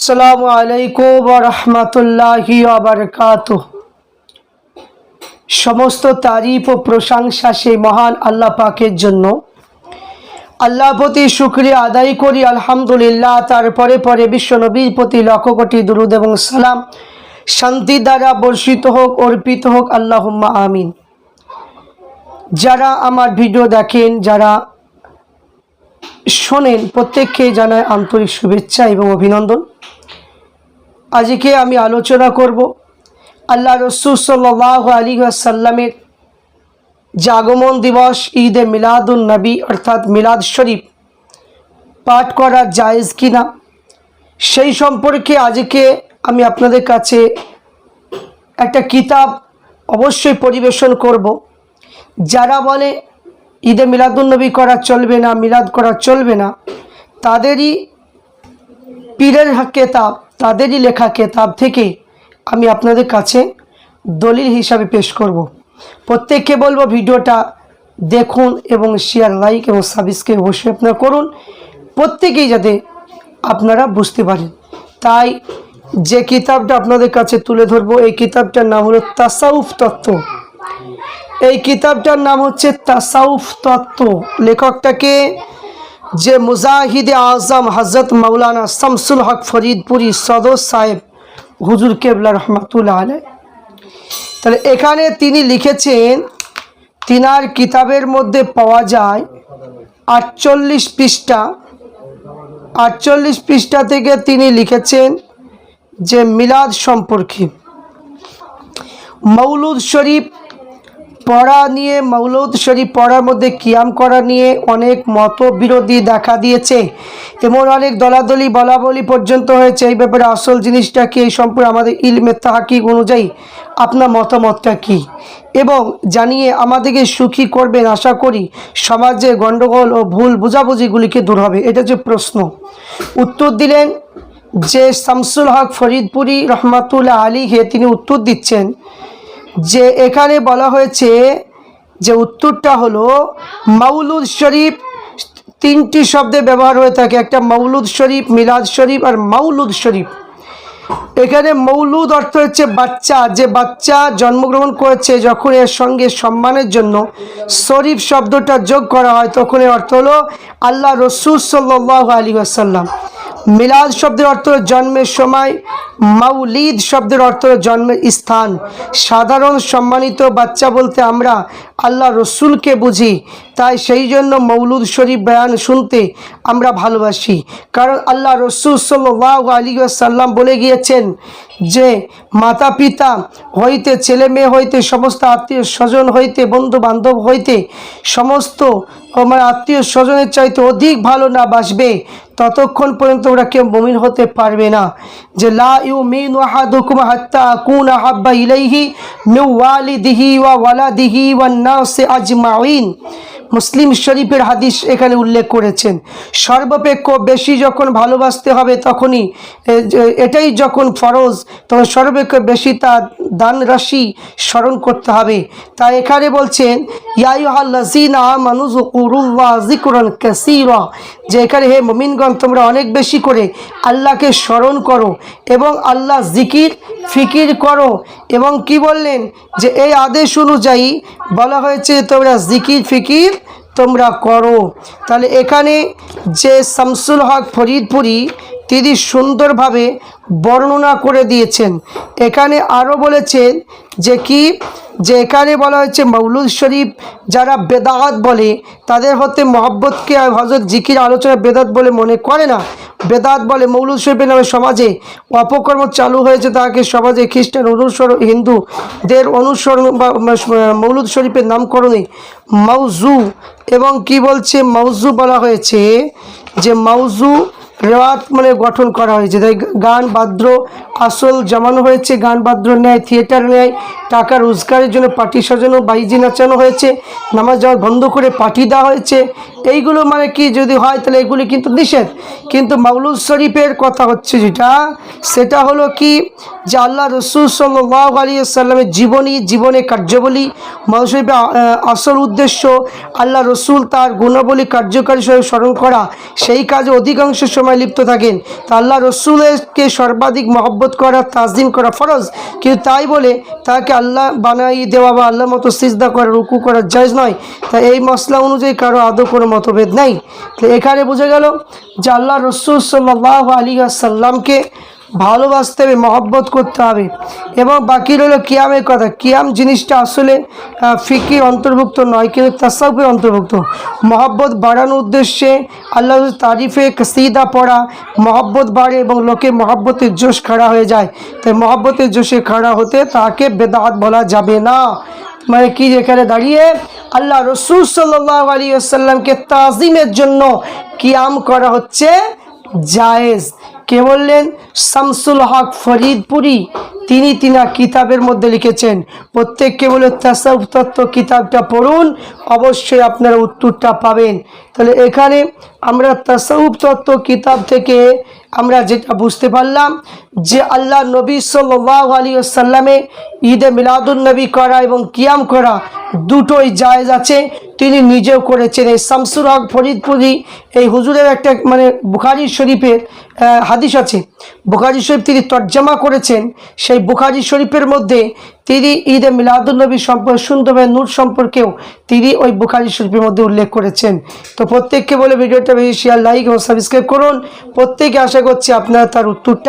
আসসালামু আলাইকুম ওয়া রাহমাতুল্লাহি ওয়া বারাকাতুহু। সমস্ত তারিফ ও প্রশংসা সেই মহান আল্লাহ পাকের জন্য। আল্লাহর প্রতি শুকরিয়া আদায় করি আলহামদুলিল্লাহ। তারপরে পরে বিশ্ব নবীর প্রতি লক্ষ কোটি দুরূদ এবং সালাম শান্তি দ্বারা বর্ষিত হোক, অর্পিত হোক, আল্লাহুম্মা আমিন। যারা আমার ভিডিও দেখেন, যারা শোনেন, প্রত্যেককে জানায় আন্তরিক শুভেচ্ছা এবং অভিনন্দন। আজকে আমি আলোচনা করব আল্লাহ রসুল সাল্লাল্লাহু আলাইহি ওয়াসাল্লামের যে আগমন দিবস ঈদে মিলাদুন নবী অর্থাৎ মিলাদ শরীফ পাঠ করা জায়েজ কিনা, সেই সম্পর্কে আজকে আমি আপনাদের কাছে একটা কিতাব অবশ্যই পরিবেশন করব। যারা বলে ঈদে মিলাদুন নবী করা চলবে না, মিলাদ করা চলবে না, তাদেরই পীরের কেতাব, তাদেরই লেখা কেতাব থেকে আমি আপনাদের কাছে দলিল হিসাবে পেশ করব। প্রত্যেককে বলবো ভিডিওটা দেখুন এবং শেয়ার, লাইক এবং সাবস্ক্রাইব অবশ্যই আপনারা করুন, প্রত্যেকেই যাতে আপনারা বুঝতে পারেন। তাই যে কিতাবটা আপনাদের কাছে তুলে ধরবো, এই কিতাবটার নাম হলো তাসাউফ তত্ত্ব। এই কিতাবটার নাম হচ্ছে তাসাউফ তত্ত্ব। লেখকটাকে যে মুজাহিদে আজম হজরত মৌলানা শামসুল হক ফরিদপুরি সদর সাহেব হুজুর কেবলা রহমাতুল্লাহ আলাইহি। তাহলে এখানে তিনি লিখেছেন, তিনার কিতাবের মধ্যে পাওয়া যায় 48 পৃষ্ঠা। 48 পৃষ্ঠা থেকে তিনি লিখেছেন যে মিলাদ সম্পর্কে, মৌলুদ শরীফ পড়া নিয়ে, মৌলুদ শরীফ পড়ার মধ্যে কিয়াম করা নিয়ে অনেক মতবিরোধী দেখা দিয়েছে, এমন অনেক দলাদলি বলাবলি পর্যন্ত হয়েছে। এই ব্যাপারে আসল জিনিসটা কি, এই সম্পর্কে আমাদের ইলমে তাহকিক অনুযায়ী আপনার মতামতটা কি, এবং জানিয়ে আমাদেরকে সুখী করবেন। আশা করি সমাজে গণ্ডগোল ও ভুল বোঝাবুঝিগুলিকে দূর হবে। এটা যে প্রশ্ন উত্তর দিলেন যে শামসুল হক ফরিদপুরি রহমাতুল্লাহ আলাইহি, তিনি উত্তর দিচ্ছেন যে এখানে বলা হয়েছে যে উত্তরটা হলো মৌলুদ শরীফ তিনটি শব্দে ব্যবহার হয়ে থাকে, একটা মৌলুদ শরীফ, মিলাদ শরীফ আর মৌলুদ শরীফ। এখানে মৌলুদ অর্থ হচ্ছে বাচ্চা, যে বাচ্চা জন্মগ্রহণ করেছে, যখন এর সঙ্গে সম্মানের জন্য শরীফ শব্দটা যোগ করা হয় তখন এর অর্থ হলো আল্লাহ রসুল সাল্লাল্লাহু আলাইহি ওয়াসাল্লাম। মিলাদ শব্দের অর্থ জন্মের সময়, মাউলিদ শব্দের অর্থ জন্মের স্থান। সাধারণ সম্মানিত বাচ্চা বলতে আমরা আল্লাহ রসুলকে বুঝি, তাই সেই জন্য মৌলুদ শরীফ বয়ান শুনতে আমরা ভালোবাসি। কারণ আল্লাহ রসুল সাল্লাল্লাহু আলাইহি ওয়াসাল্লাম বলে গিয়েছেন যে মাতা পিতা হইতে, ছেলে মেয়ে হইতে, সমস্ত আত্মীয় স্বজন হইতে, বন্ধু বান্ধব হইতে, সমস্ত আমার আত্মীয় স্বজনের চাইতে অধিক ভালো না বাসবে ততক্ষণ পর্যন্ত ওরা কেউ মুমিন হতে পারবে না। যে লা ইউমিনু আহাদুকুম হাত্তা আকুনা হাব্বা ইলাইহি মিন ওয়ালিদিহি ওয়া ওয়ালাদিহি ওয়ান নাসি আজমাইন। মুসলিম শরীফের হাদিস এখানে উল্লেখ করেছেন। সর্বাপেক্ষ বেশি যখন ভালোবাসতে হবে তখনই, এটাই যখন ফরজ, তখন সর্বাপেক্ষ বেশি তার দান রাশি স্মরণ করতে হবে। তাই এখানে বলছেন ইয়া আইয়ুহাল্লাযীনা আমানু যকুরুল্লাহ যিকরান কাসীরা, যে এখানে হে মুমিনগণ তোমরা অনেক বেশি করে আল্লাহকে স্মরণ করো এবং আল্লাহ জিকির ফিকির করো। এবং কি বললেন যে এই আদেশ অনুযায়ী বলা হয়েছে তোমরা জিকির ফিকির তোমরা করো। তাহলে এখানে যে শামসুল হক ফরিদপুরি তিনি সুন্দরভাবে বর্ণনা করে দিয়েছেন। এখানে আরও বলেছেন যে কি, যে এখানে বলা হয়েছে মৌলুদ শরীফ যারা বেদাত বলে তাদের হতে মহব্বতকে হযরত জিকির আলোচনা বেদাত বলে মনে করে না, বেদাত বলে। মৌলুদ শরীফের নামে সমাজে অপকর্ম চালু হয়েছে, তাকে সমাজে খ্রিস্টান অনুসরণ, হিন্দুদের অনুসরণ বা মৌলুদ শরীফের নামকরণে মৌজু, এবং কি বলছে মৌজু বলা হয়েছে যে মৌজু রেওয়াত মানে গঠন করা হয়েছে। তাই গান বাদ্য আসল জমানো হয়েছে, গান বাদ্র নেয়, থিয়েটার নেয়, টাকা রোজগারের জন্য পার্টি সাজানো, বাইজি নাচানো হয়েছে, নামাজ যাওয়া বন্ধ করে পার্টি দেওয়া হয়েছে। এইগুলো মানে কি যদি হয় তাহলে এগুলি কিন্তু নিষেধ। কিন্তু মাওলুদ শরীফের কথা হচ্ছে যেটা, সেটা হলো কি যে আল্লাহ রসুল সাল্লাল্লাহু আলাইহি ওয়াসাল্লামের জীবনে কার্যাবলী, মাওলুদ শরীফের আসল উদ্দেশ্য আল্লাহ রসুল তার গুণাবলী কার্যকারী হিসেবে স্মরণ করা, সেই কাজে অধিকাংশ সময় লিপ্ত থাকেন। তা আল্লাহ রসুলকে সর্বাধিক মহব্বত করা, তাজদিম করা ফরজ, কিন্তু তাই বলে তাকে আল্লাহ বানাই দেওয়া বা আল্লাহ মতো সিজদা করা, রুকু করা জায়েজ নয়। তা এই মশলা অনুযায়ী কারো আদৌ কোনো মতভেদ নাই। তো এখানে বোঝা গেল যে আল্লাহ রসুল সাল্লাল্লাহু আলাইহি ওয়াসাল্লামকে ভালোবাসতে হবে, মহব্বত করতে হবে। এবং বাকি রইল কিয়ামের কথা। কিয়াম জিনিসটা আসলে ফিকির অন্তর্ভুক্ত নয়, কিন্তু তাসাউফের অন্তর্ভুক্ত। মহব্বত বাড়ানোর উদ্দেশ্যে আল্লাহ তারিফে কসিদা পড়া মহব্বত বাড়ে এবং লোকে মহব্বতের জোশ খাড়া হয়ে যায়। তাই মহব্বতের জোশে খাড়া হতে তাকে বেদাত বলা যাবে না। মানে কি, এখানে দাঁড়িয়ে আল্লাহ রসুল সাল্লাল্লাহু আলাইহি ওয়াসাল্লামকে তাজিমের জন্য কিয়াম করা হচ্ছে জায়েজ। কে বললেন? শামসুল হক ফরিদপুরি, তিনি তিনার কিতাবের মধ্যে লিখেছেন। প্রত্যেককে বলে তাসাউফ তত্ত্ব কিতাবটা পড়ুন, অবশ্যই আপনারা উত্তরটা পাবেন। তাহলে এখানে আমরা তাসাউফ তত্ত্ব কিতাব থেকে আমরা যেটা বুঝতে পারলাম যে আল্লাহ নবী সাল্লাল্লাহু আলাইহি ওয়াসাল্লামে ঈদে মিলাদুন নবী করা এবং কিয়াম করা দুটোই জায়েজ আছে। তিনি নিজেও করেছেন। এই শামসুল হক ফরিদপুরি এই হুজুরের একটা মানে বুখারী শরীফের হাদিস আছে, বুখারী শরীফ তিনি তর্জমা করেছেন। সেই বুখারী শরীফের মধ্যে তিনি ঈদে মিলাদুন নবী সম্পর্কে সুন্দরভাবে নূর সম্পর্কেও তিনি ওই বুখারী শরীফের মধ্যে উল্লেখ করেছেন। তো প্রত্যেককে বলে ভিডিওটা বেশি শেয়ার, লাইক এবং সাবস্ক্রাইব করুন। প্রত্যেকে আশা করছি আপনারা তার উত্তরটা